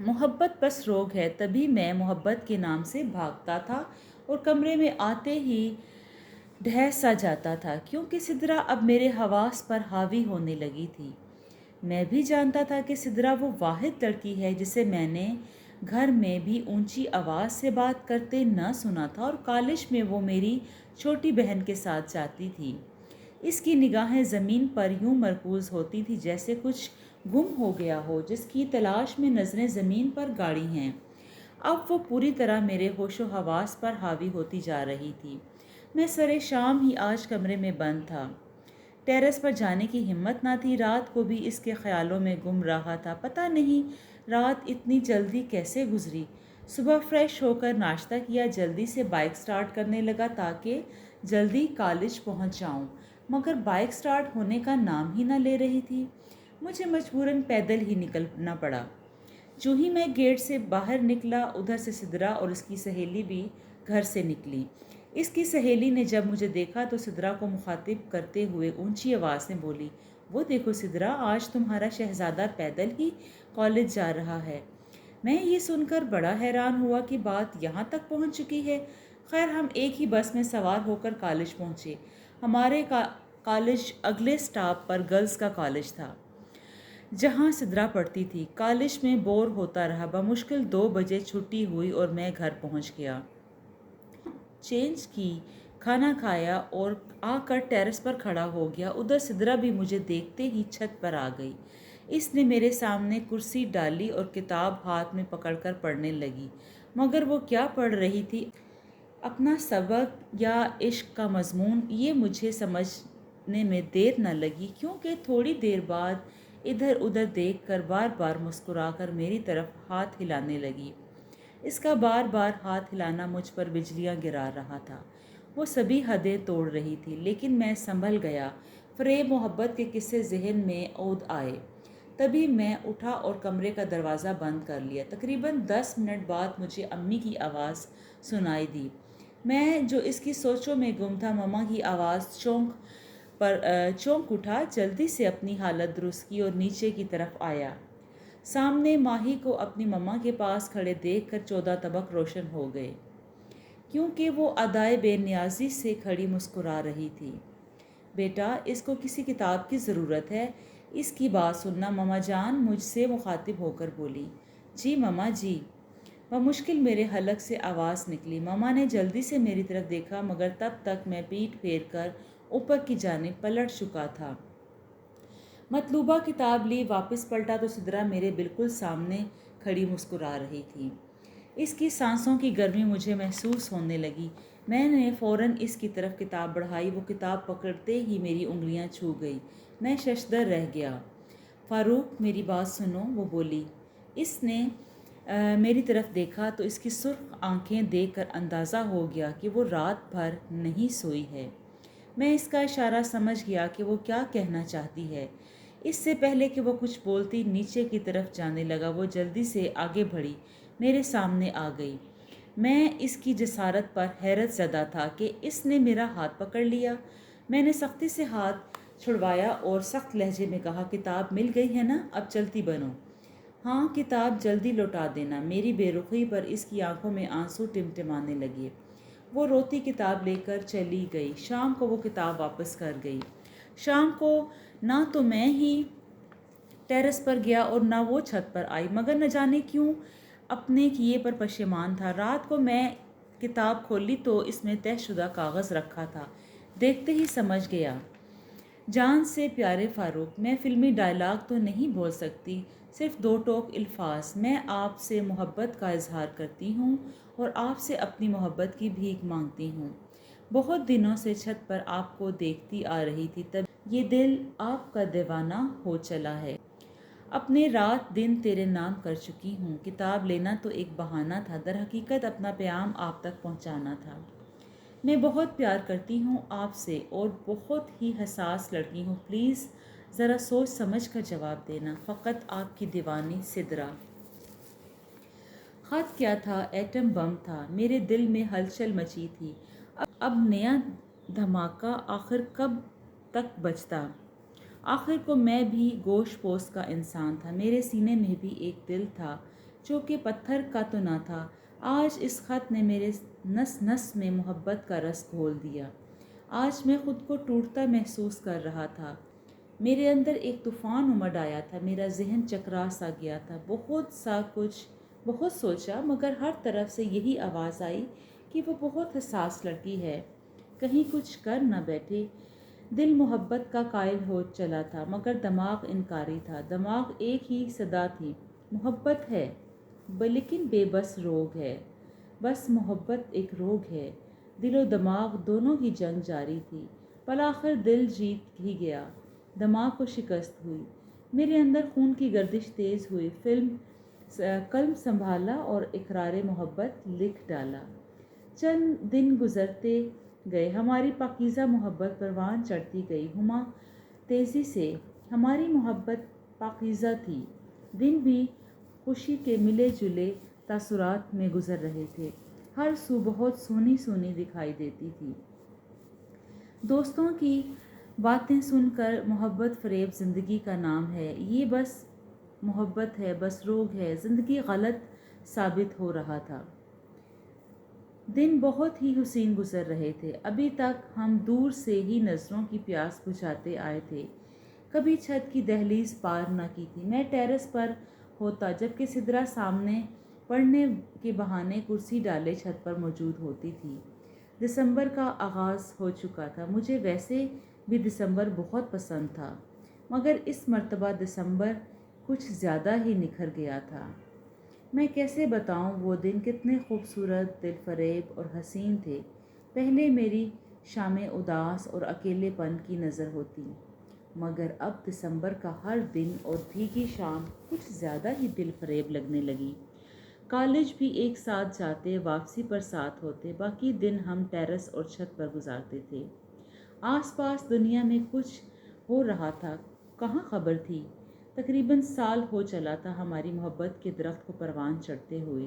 محبت بس روگ ہے، تبھی میں محبت کے نام سے بھاگتا تھا اور کمرے میں آتے ہی ڈھیس سا جاتا تھا، کیونکہ سدرا اب میرے حواس پر حاوی ہونے لگی تھی۔ میں بھی جانتا تھا کہ سدرا وہ واحد لڑکی ہے جسے میں نے گھر میں بھی اونچی آواز سے بات کرتے نہ سنا تھا، اور کالج میں وہ میری چھوٹی بہن کے ساتھ جاتی تھی۔ اس کی نگاہیں زمین پر یوں مرکوز ہوتی تھی جیسے کچھ گم ہو گیا ہو، جس کی تلاش میں نظریں زمین پر گاڑی ہیں۔ اب وہ پوری طرح میرے ہوش و حواس پر حاوی ہوتی جا رہی تھی۔ میں سرے شام ہی آج کمرے میں بند تھا۔ ٹیرس پر جانے کی ہمت نہ تھی، رات کو بھی اس کے خیالوں میں گم رہا تھا۔ پتہ نہیں رات اتنی جلدی کیسے گزری۔ صبح فریش ہو کر ناشتہ کیا، جلدی سے بائک سٹارٹ کرنے لگا تاکہ جلدی کالج پہنچ جاؤں، مگر بائک سٹارٹ ہونے کا نام ہی نہ لے رہی تھی۔ مجھے مجبوراً پیدل ہی نکلنا پڑا۔ جو ہی میں گیٹ سے باہر نکلا، ادھر سے سدرا اور اس کی سہیلی بھی گھر سے نکلی۔ اس کی سہیلی نے جب مجھے دیکھا تو سدرا کو مخاطب کرتے ہوئے اونچی آواز میں بولی، وہ دیکھو سدرا، آج تمہارا شہزادہ پیدل ہی کالج جا رہا ہے۔ میں یہ سن کر بڑا حیران ہوا کہ بات یہاں تک پہنچ چکی ہے۔ خیر، ہم ایک ہی بس میں سوار ہو کر کالج پہنچے۔ ہمارے کالج اگلے سٹاپ پر گرلز کا کالج تھا، جہاں سدرا پڑھتی تھی۔ کالج میں بور ہوتا رہا، بمشکل 2 بجے چھٹی ہوئی اور میں گھر پہنچ گیا۔ چینج کی، کھانا کھایا اور آ کر ٹیرس پر کھڑا ہو گیا۔ ادھر سدرا بھی مجھے دیکھتے ہی چھت پر آ گئی۔ اس نے میرے سامنے کرسی ڈالی اور کتاب ہاتھ میں پکڑ کر پڑھنے لگی، مگر وہ کیا پڑھ رہی تھی، اپنا سبق یا عشق کا مضمون، یہ مجھے سمجھنے میں دیر نہ لگی، کیونکہ تھوڑی دیر بعد ادھر ادھر دیکھ کر بار بار مسکرا کر میری طرف ہاتھ ہلانے لگی۔ اس کا بار بار ہاتھ ہلانا مجھ پر بجلیاں گرا رہا تھا۔ وہ سبھی حدیں توڑ رہی تھی، لیکن میں سنبھل گیا۔ فریب محبت کے قصے ذہن میں عود آئے۔ تبھی میں اٹھا اور کمرے کا دروازہ بند کر لیا۔ تقریباً 10 منٹ بعد مجھے امی کی آواز سنائی دی۔ میں جو اس کی سوچوں میں گم تھا، مما کی آواز چونک اٹھا، جلدی سے اپنی حالت درست کی اور نیچے کی طرف آیا۔ سامنے ماہی کو اپنی مما کے پاس کھڑے دیکھ کر 14 طبق روشن ہو گئے، کیونکہ وہ ادائے بے نیازی سے کھڑی مسکرا رہی تھی۔ بیٹا، اس کو کسی کتاب کی ضرورت ہے، اس کی بات سننا، مما جان مجھ سے مخاطب ہو کر بولی۔ جی مما جی، بمشکل میرے حلق سے آواز نکلی۔ مما نے جلدی سے میری طرف دیکھا، مگر تب تک میں پیٹھ پھیر کر اوپر کی جانب پلٹ چکا تھا۔ مطلوبہ کتاب لی، واپس پلٹا تو سدرا میرے بالکل سامنے کھڑی مسکرا رہی تھی۔ اس کی سانسوں کی گرمی مجھے محسوس ہونے لگی۔ میں نے فوراً اس کی طرف کتاب بڑھائی، وہ کتاب پکڑتے ہی میری انگلیاں چھو گئی۔ میں ششدر رہ گیا۔ فاروق، میری بات سنو، وہ بولی۔ اس نے میری طرف دیکھا تو اس کی سرخ آنکھیں دیکھ کر اندازہ ہو گیا کہ وہ رات بھر نہیں سوئی ہے۔ میں اس کا اشارہ سمجھ گیا کہ وہ کیا کہنا چاہتی ہے۔ اس سے پہلے کہ وہ کچھ بولتی نیچے کی طرف جانے لگا، وہ جلدی سے آگے بڑھی، میرے سامنے آ گئی۔ میں اس کی جسارت پر حیرت زدہ تھا کہ اس نے میرا ہاتھ پکڑ لیا۔ میں نے سختی سے ہاتھ چھڑوایا اور سخت لہجے میں کہا، کتاب مل گئی ہے نا، اب چلتی بنو۔ ہاں، کتاب جلدی لوٹا دینا۔ میری بے رخی پر اس کی آنکھوں میں آنسو ٹمٹمانے لگے۔ وہ روتی کتاب لے کر چلی گئی۔ شام کو وہ کتاب واپس کر گئی۔ شام کو نہ تو میں ہی ٹیرس پر گیا اور نہ وہ چھت پر آئی، مگر نہ جانے کیوں اپنے کیے پر پشیمان تھا۔ رات کو میں کتاب کھولی تو اس میں طے شدہ کاغذ رکھا تھا۔ دیکھتے ہی سمجھ گیا، جان سے پیارے فاروق، میں فلمی ڈائلاگ تو نہیں بول سکتی، صرف 2 ٹوک الفاظ، میں آپ سے محبت کا اظہار کرتی ہوں اور آپ سے اپنی محبت کی بھیک مانگتی ہوں۔ بہت دنوں سے چھت پر آپ کو دیکھتی آ رہی تھی، تب یہ دل آپ کا دیوانہ ہو چلا ہے۔ اپنے رات دن تیرے نام کر چکی ہوں۔ کتاب لینا تو ایک بہانہ تھا، در حقیقت اپنا پیام آپ تک پہنچانا تھا۔ میں بہت پیار کرتی ہوں آپ سے اور بہت ہی حساس لڑکی ہوں، پلیز ذرا سوچ سمجھ کر جواب دینا، فقط آپ کی دیوانی سدرا۔ خط کیا تھا؟ ایٹم بم تھا۔ میرے دل میں ہلچل مچی تھی۔ اب نیا دھماکہ آخر کب تک بجتا؟ آخر کو میں بھی گوشت پوست کا انسان تھا، میرے سینے میں بھی ایک دل تھا جو کہ پتھر کا تو نہ تھا۔ آج اس خط نے میرے نس نس میں محبت کا رس گھول دیا۔ آج میں خود کو ٹوٹتا محسوس کر رہا تھا۔ میرے اندر ایک طوفان امڈ آیا تھا، میرا ذہن چکرا سا گیا تھا۔ بہت سوچا، مگر ہر طرف سے یہی آواز آئی کہ وہ بہت حساس لڑکی ہے، کہیں کچھ کر نہ بیٹھے۔ دل محبت کا قائل ہو چلا تھا، مگر دماغ انکاری تھا۔ دماغ ایک ہی صدا تھی، محبت ہے، لیکن بے بس روگ ہے۔ بس محبت ایک روگ ہے۔ دل و دماغ دونوں کی جنگ جاری تھی۔ بالآخر دل جیت ہی گیا، دماغ کو شکست ہوئی۔ میرے اندر خون کی گردش تیز ہوئی، قلم سنبھالا اور اقرار محبت لکھ ڈالا۔ چند دن گزرتے گئے، ہماری پاکیزہ محبت پروان چڑھتی گئی ہما تیزی سے۔ ہماری محبت پاکیزہ تھی، دن بھی خوشی کے ملے جلے تاثرات میں گزر رہے تھے۔ ہر سو بہت سونی سونی دکھائی دیتی تھی۔ دوستوں کی باتیں سن کر محبت فریب زندگی کا نام ہے، یہ بس محبت ہے، بس روگ ہے، زندگی غلط ثابت ہو رہا تھا۔ دن بہت ہی حسین گزر رہے تھے۔ ابھی تک ہم دور سے ہی نظروں کی پیاس بجھاتے آئے تھے، کبھی چھت کی دہلیز پار نہ کی تھی۔ میں ٹیرس پر ہوتا، جبکہ سدرا سامنے پڑھنے کے بہانے کرسی ڈالے چھت پر موجود ہوتی تھی۔ دسمبر کا آغاز ہو چکا تھا۔ مجھے ویسے بھی دسمبر بہت پسند تھا، مگر اس مرتبہ دسمبر کچھ زیادہ ہی نکھر گیا تھا۔ میں کیسے بتاؤں وہ دن کتنے خوبصورت، دل فریب اور حسین تھے۔ پہلے میری شامیں اداس اور اکیلے پن کی نظر ہوتی، مگر اب دسمبر کا ہر دن اور بھیگی شام کچھ زیادہ ہی دل فریب لگنے لگی۔ کالج بھی ایک ساتھ جاتے، واپسی پر ساتھ ہوتے، باقی دن ہم ٹیرس اور چھت پر گزارتے تھے۔ آس پاس دنیا میں کچھ ہو رہا تھا، کہاں خبر تھی۔ تقریباً سال ہو چلا تھا ہماری محبت کے درخت کو پروان چڑھتے ہوئے۔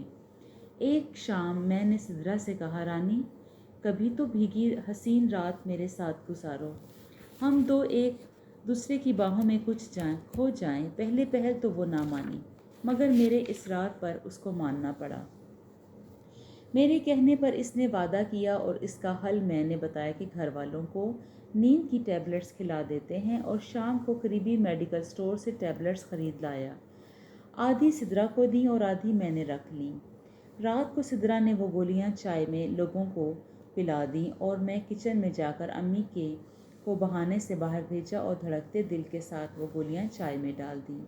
ایک شام میں نے سدرا سے کہا، رانی، کبھی تو بھیگی حسین رات میرے ساتھ گزارو، ہم دو ایک دوسرے کی باہوں میں کھو جائیں۔ پہلے پہل تو وہ نہ مانی، مگر میرے اصرار پر اس کو ماننا پڑا۔ میرے کہنے پر اس نے وعدہ کیا اور اس کا حل میں نے بتایا کہ گھر والوں کو نیند کی ٹیبلٹس کھلا دیتے ہیں، اور شام کو قریبی میڈیکل سٹور سے ٹیبلٹس خرید لایا۔ آدھی سدرا کو دیں اور آدھی میں نے رکھ لیں۔ رات کو سدرا نے وہ گولیاں چائے میں لوگوں کو پلا دیں اور میں کچن میں جا کر امی کو بہانے سے باہر بھیجا اور دھڑکتے دل کے ساتھ وہ گولیاں چائے میں ڈال دیں۔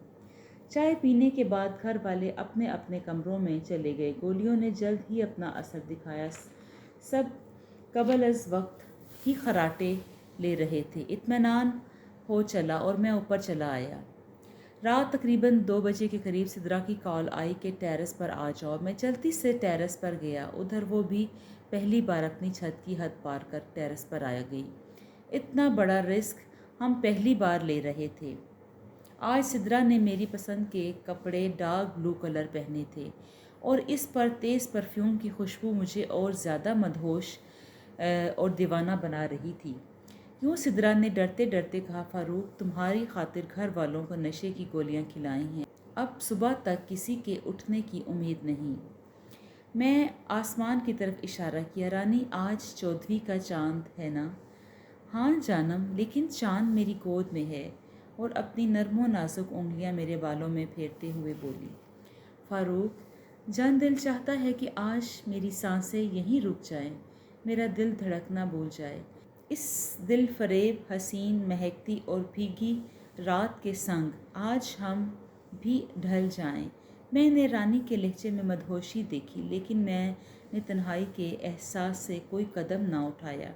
چائے پینے کے بعد گھر والے اپنے اپنے کمروں میں چلے گئے۔ گولیوں نے جلد ہی اپنا اثر دکھایا، سب قبل از وقت ہی خراٹے لے رہے تھے۔ اطمینان ہو چلا اور میں اوپر چلا آیا۔ رات تقریباً 2 بجے کے قریب سدرا کی کال آئی کہ ٹیرس پر آ جاؤ۔ میں جلدی سے ٹیرس پر گیا، ادھر وہ بھی پہلی بار اپنی چھت کی حد پار کر ٹیرس پر آ گئی۔ اتنا بڑا رسک ہم پہلی بار لے رہے تھے۔ آج سدرا نے میری پسند کے کپڑے ڈارک بلو کلر پہنے تھے، اور اس پر تیز پرفیوم کی خوشبو مجھے اور زیادہ مدہوش اور دیوانہ بنا رہی تھی۔ یوں سدرا نے ڈرتے ڈرتے کہا، فاروق، تمہاری خاطر گھر والوں کو نشے کی گولیاں کھلائی ہیں، اب صبح تک کسی کے اٹھنے کی امید نہیں۔ میں آسمان کی طرف اشارہ کیا، رانی، آج 14ویں کا چاند ہے نا؟ ہاں جانم، لیکن چاند میری گود میں ہے، اور اپنی نرم و نازک انگلیاں میرے بالوں میں پھیرتے ہوئے بولی، فاروق جان، دل چاہتا ہے کہ آج میری سانسیں یہیں رک جائیں، میرا دل دھڑکنا بھول جائے، اس دل فریب حسین مہکتی اور بھیگی رات کے سنگ آج ہم بھی ڈھل جائیں۔ میں نے رانی کے لہجے میں مدہوشی دیکھی، لیکن میں نے تنہائی کے احساس سے کوئی قدم نہ اٹھایا۔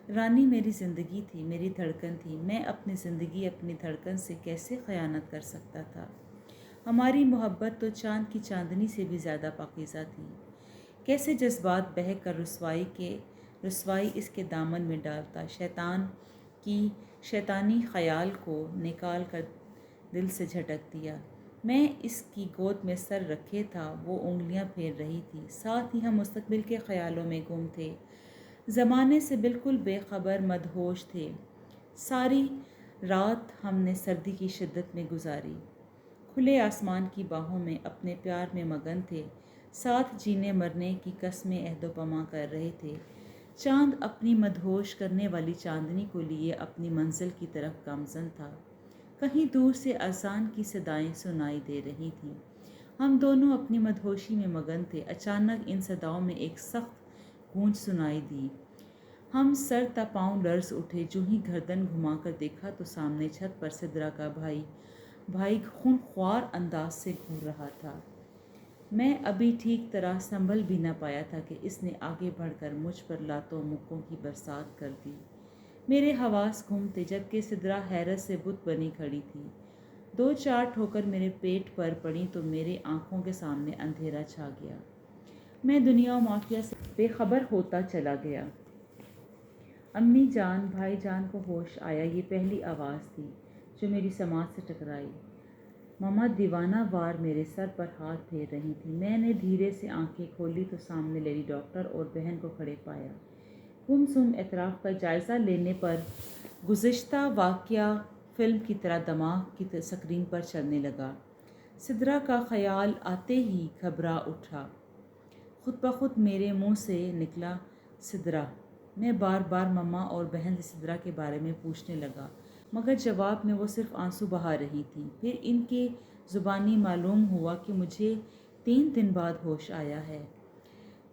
رانی میری زندگی تھی، میری دھڑکن تھی، میں اپنی زندگی اپنی دھڑکن سے کیسے خیانت کر سکتا تھا؟ ہماری محبت تو چاند کی چاندنی سے بھی زیادہ پاکیزہ تھی۔ کیسے جذبات بہہ کر رسوائی اس کے دامن میں ڈالتا، شیطان کی شیطانی خیال کو نکال کر دل سے جھٹک دیا۔ میں اس کی گود میں سر رکھے تھا، وہ انگلیاں پھیر رہی تھی، ساتھ ہی ہم مستقبل کے خیالوں میں گم تھے، زمانے سے بالکل بے خبر، مدہوش تھے۔ ساری رات ہم نے سردی کی شدت میں گزاری، کھلے آسمان کی باہوں میں اپنے پیار میں مگن تھے، ساتھ جینے مرنے کی قسمیں عہد و پیما کر رہے تھے۔ چاند اپنی مدہوش کرنے والی چاندنی کو لیے اپنی منزل کی طرف گامزن تھا۔ کہیں دور سے اذان کی صدائیں سنائی دے رہی تھیں۔ ہم دونوں اپنی مدہوشی میں مگن تھے۔ اچانک ان صداؤں میں ایک سخت گونج سنائی دی۔ ہم سر تا پاؤں لرز اٹھے۔ جو ہی گردن گھما کر دیکھا تو سامنے چھت پر سدرا کا بھائی خونخوار انداز سے گھور رہا تھا۔ میں ابھی ٹھیک طرح سنبھل بھی نہ پایا تھا کہ اس نے آگے بڑھ کر مجھ پر لاتوں مکوں کی برسات کر دی۔ میرے حواس گم تھے، جبکہ سدرا حیرت سے بت بنی کھڑی تھی۔ 2-4 ٹھوکر میرے پیٹ پر پڑی تو میرے آنکھوں کے سامنے اندھیرا چھا گیا۔ میں دنیا و مافیا سے بے خبر ہوتا چلا گیا۔ امی جان، بھائی جان کو ہوش آیا۔ یہ پہلی آواز تھی جو میری سماعت سے ٹکرائی۔ مما دیوانہ وار میرے سر پر ہاتھ پھیر رہی تھیں۔ میں نے دھیرے سے آنکھیں کھولی تو سامنے لیڈی ڈاکٹر اور بہن کو کھڑے پایا۔ گمسم اطراف کا جائزہ لینے پر گزشتہ واقعہ فلم کی طرح دماغ کی سکرین پر چلنے لگا۔ سدرا کا خیال آتے ہی گھبرا اٹھا۔ خود بخود میرے منہ سے نکلا، سدرا۔ میں بار بار مما اور بہن سے سدرا کے بارے میں پوچھنے لگا، مگر جواب میں وہ صرف آنسو بہا رہی تھیں۔ پھر ان کے زبانی معلوم ہوا کہ مجھے 3 دن بعد ہوش آیا ہے۔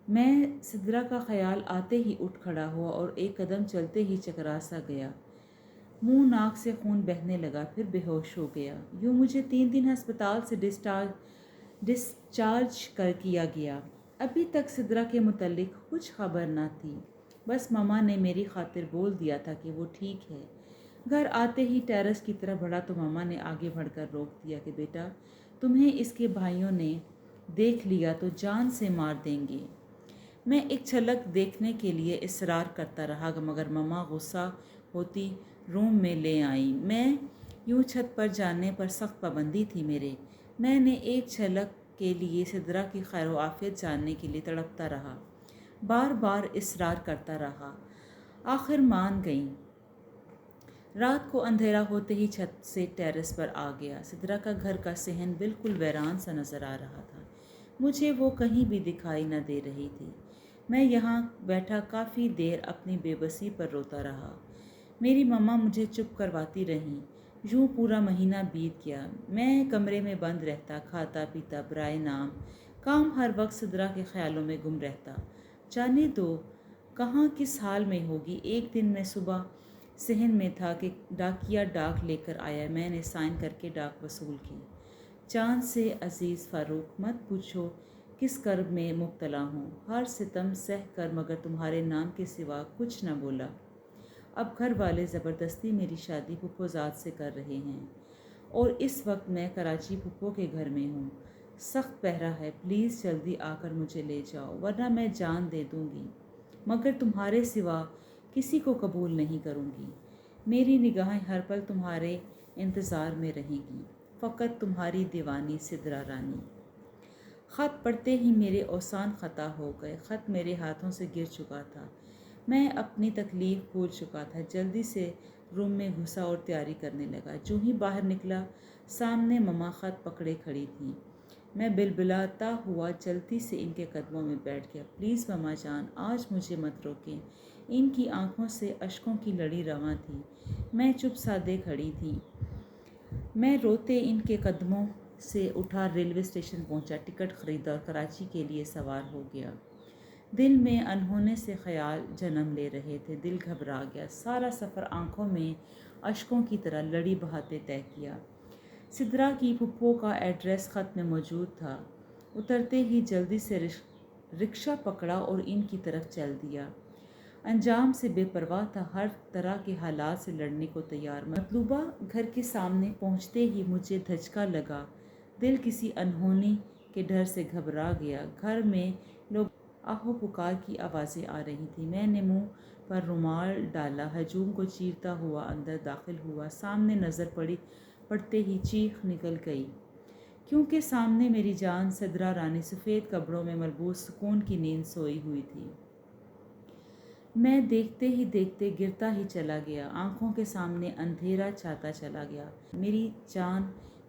میں سدرا کا خیال آتے ہی اٹھ کھڑا ہوا اور ایک قدم چلتے ہی چکرا سا گیا۔ منہ ناک سے خون بہنے لگا، پھر بے ہوش ہو گیا۔ یوں مجھے 3 دن ہسپتال سے ڈسچارج کیا گیا۔ ابھی تک سدرا کے متعلق کچھ خبر نہ تھی، بس مما نے میری خاطر بول دیا تھا کہ وہ ٹھیک ہے۔ گھر آتے ہی ٹیرس کی طرف بڑھا تو مما نے آگے بڑھ کر روک دیا کہ بیٹا، تمہیں اس کے بھائیوں نے دیکھ لیا تو جان سے مار دیں گے۔ میں ایک جھلک دیکھنے کے لیے اصرار کرتا رہا، مگر مما غصہ ہوتی روم میں لے آئیں۔ میں یوں چھت پر جانے پر سخت پابندی تھی میرے۔ میں نے ایک جھلک کے لیے سدرا کی خیر و عافیت جاننے کے لیے تڑپتا رہا، بار بار اصرار کرتا رہا۔ آخر مان گئیں۔ رات کو اندھیرا ہوتے ہی چھت سے ٹیرس پر آ گیا۔ سدرا کا گھر کا صحن بالکل ویران سا نظر آ رہا تھا۔ مجھے وہ کہیں بھی دکھائی نہ دے رہی تھی۔ میں یہاں بیٹھا کافی دیر اپنی بے بسی پر روتا رہا۔ میری مما مجھے چپ کرواتی رہیں۔ یوں پورا مہینہ بیت گیا۔ میں کمرے میں بند رہتا، کھاتا پیتا برائے نام کام، ہر وقت سدرا کے خیالوں میں گم رہتا۔ جانے دو کہاں کس حال میں ہوگی۔ ایک دن میں صبح صحن میں تھا کہ ڈاکیا ڈاک لے کر آیا۔ میں نے سائن کر کے ڈاک وصول کی۔ چاند سے عزیز فاروق، مت پوچھو کس کرب میں مبتلا ہوں۔ ہر ستم سہ کر مگر تمہارے نام کے سوا کچھ نہ بولا۔ اب گھر والے زبردستی میری شادی پھپھو زاد سے کر رہے ہیں، اور اس وقت میں کراچی پھپھو کے گھر میں ہوں۔ سخت پہرا ہے، پلیز جلدی آ کر مجھے لے جاؤ، ورنہ میں جان دے دوں گی، مگر تمہارے سوا کسی کو قبول نہیں کروں گی۔ میری نگاہیں ہر پل تمہارے انتظار میں رہیں گی۔ فقط تمہاری دیوانی سدرا رانی۔ خط پڑھتے ہی میرے اوسان خطا ہو گئے۔ خط میرے ہاتھوں سے گر چکا تھا۔ میں اپنی تکلیف بھول چکا تھا۔ جلدی سے روم میں گھسا اور تیاری کرنے لگا۔ جو ہی باہر نکلا، سامنے مما خط پکڑے کھڑی تھیں۔ میں بلبلاتا ہوا جلدی سے ان کے قدموں میں بیٹھ گیا۔ پلیز مما جان، آج مجھے مت روکیں۔ ان کی آنکھوں سے اشکوں کی لڑی رواں تھی۔ میں چپ سادے کھڑی تھی۔ میں روتے ان کے قدموں سے اٹھا ریلوے اسٹیشن پہنچا، ٹکٹ خریدا اور کراچی کے لیے سوار ہو گیا۔ دل میں انہونے سے خیال جنم لے رہے تھے۔ دل گھبرا گیا۔ سارا سفر آنکھوں میں اشکوں کی طرح لڑی بہاتے طے کیا۔ سدرا کی پھپھو کا ایڈریس خط میں موجود تھا۔ اترتے ہی جلدی سے رکشہ پکڑا اور ان کی طرف چل دیا۔ انجام سے بے پرواہ تھا، ہر طرح کے حالات سے لڑنے کو تیار۔ مطلوبہ گھر کے سامنے پہنچتے ہی مجھے دھچکا لگا۔ دل کسی انہونی کے ڈر سے گھبرا گیا۔ گھر میں لوگ آہو پکار کی آوازیں آ رہی تھیں۔ میں نے منہ پر رومال ڈالا، ہجوم کو چیرتا ہوا اندر داخل ہوا۔ سامنے نظر پڑتے ہی چیخ نکل گئی، کیونکہ سامنے میری جان سدرا رانی سفید کپڑوں میں ملبوس سکون کی نیند سوئی ہوئی تھی۔ میں دیکھتے ہی دیکھتے گرتا ہی چلا گیا۔ آنکھوں کے سامنے اندھیرا چھاتا چلا گیا۔ میری جان